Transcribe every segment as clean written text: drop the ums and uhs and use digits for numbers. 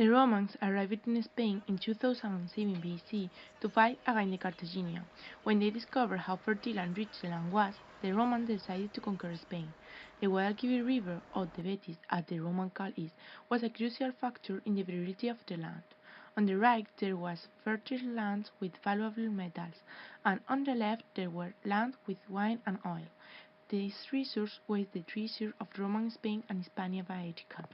The Romans arrived in Spain in 2007 BC to fight against the Carthaginians. When they discovered how fertile and rich the land was, the Romans decided to conquer Spain. The Guadalquivir River, or the Betis as the Romans called it, was a crucial factor in the virility of the land. On the right there was fertile land with valuable metals, and on the left there were land with wine and oil. These resources were the treasure of Roman Spain and Hispania Baetica.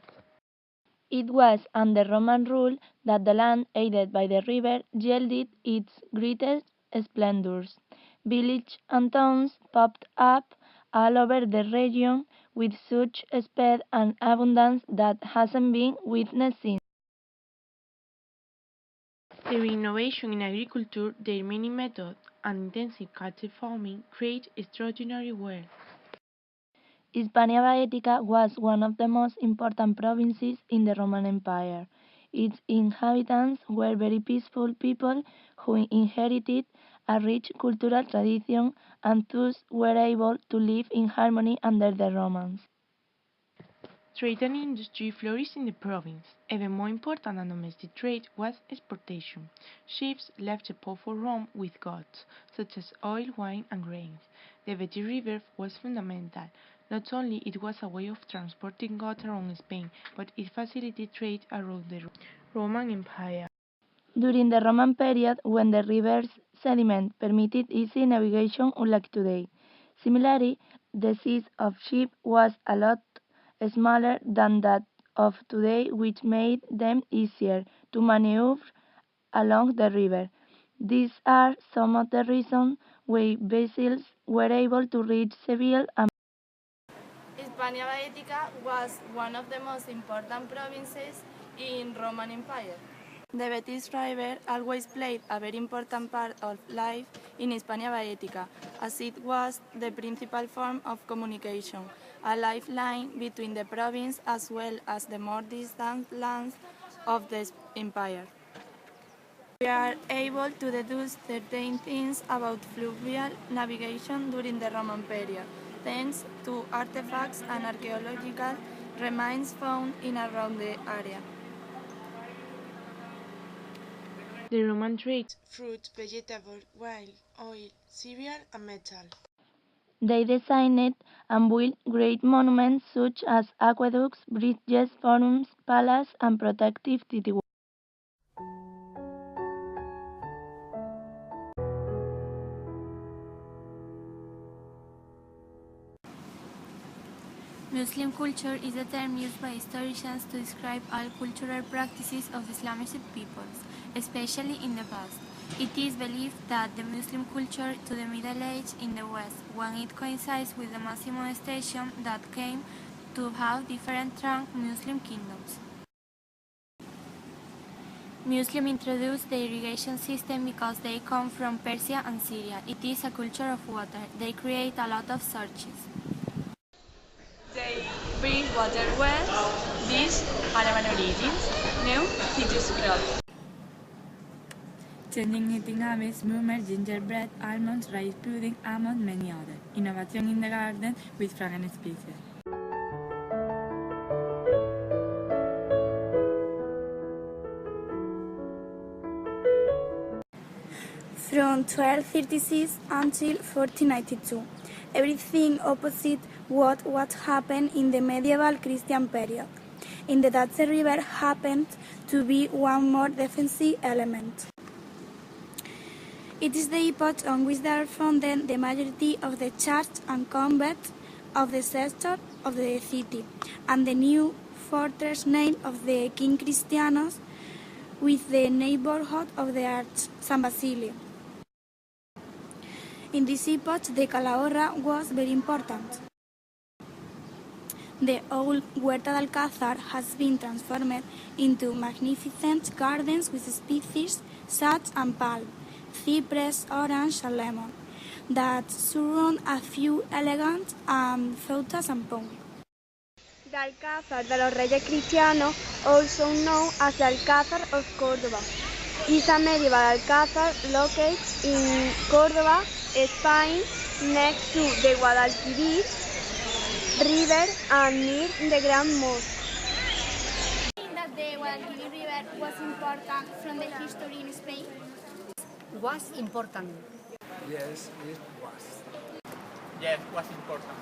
It was under Roman rule that the land, aided by the river, yielded its greatest splendors. Villages and towns popped up all over the region with such speed and abundance that hasn't been witnessed since. Their innovation in agriculture, their mining method, and intensive cattle farming created extraordinary wealth. Hispania Baetica was one of the most important provinces in the Roman Empire. Its inhabitants were very peaceful people who inherited a rich cultural tradition and thus were able to live in harmony under the Romans. Trade and industry flourished in the province. Even more important than domestic trade was exportation. Ships left the port for Rome with goods, such as oil, wine, and grains. The Betis River was fundamental. Not only it was a way of transporting goods around Spain, but it facilitated trade around the Roman Empire. During the Roman period, when the river's sediment permitted easy navigation unlike today. Similarly, the size of ships was a lot smaller than that of today, which made them easier to maneuver along the river. These are some of the reasons why vessels were able to reach Seville and Hispania Baetica was one of the most important provinces in Roman Empire. The Betis River always played a very important part of life in Hispania Baetica, as it was the principal form of communication, a lifeline between the province as well as the more distant lands of the empire. We are able to deduce certain things about fluvial navigation during the Roman period, thanks to artifacts and archaeological remains found in around the area. The Roman traded fruit, vegetables, wine, oil, cereal, and metal. they designed and built great monuments such as aqueducts, bridges, forums, palaces, and protective city walls. Muslim culture is a term used by historians to describe all cultural practices of Islamic peoples, especially in the past. It is believed that the Muslim culture to the Middle Age in the West, when it coincides with the massive molestation that came to have different trunk Muslim kingdoms. Muslims introduced the irrigation system because they come from Persia and Syria. It is a culture of water. They create a lot of searches. They bring water wells, these Arabian origins, new citrus crop. Changing eating habits, movement, gingerbread, almonds, rice pudding, among many others. Innovation in the garden with fragrant species. From 1236 until 1492, everything opposite what happened in the medieval Christian period. In the Danube River happened to be one more defensive element. It is the epoch on which there are founded the majority of the church and convent of the sector of the city, and the new fortress name of the King Christianos with the neighborhood of the Arch, San Basilio. In this epoch, the Calahorra was very important. The old Huerta del Alcázar has been transformed into magnificent gardens with species such as palm, cypress, orange, and lemon that surround a few elegant fountains and ponds. The Alcázar de los Reyes Cristianos, also known as the Alcázar of Córdoba, is a medieval alcázar located in Córdoba, Spain, next to the Guadalquivir River and near the Grand Mosque. That the Guadalquivir River was important from the history in Spain? Was important. Yes, it was. Yes, was important.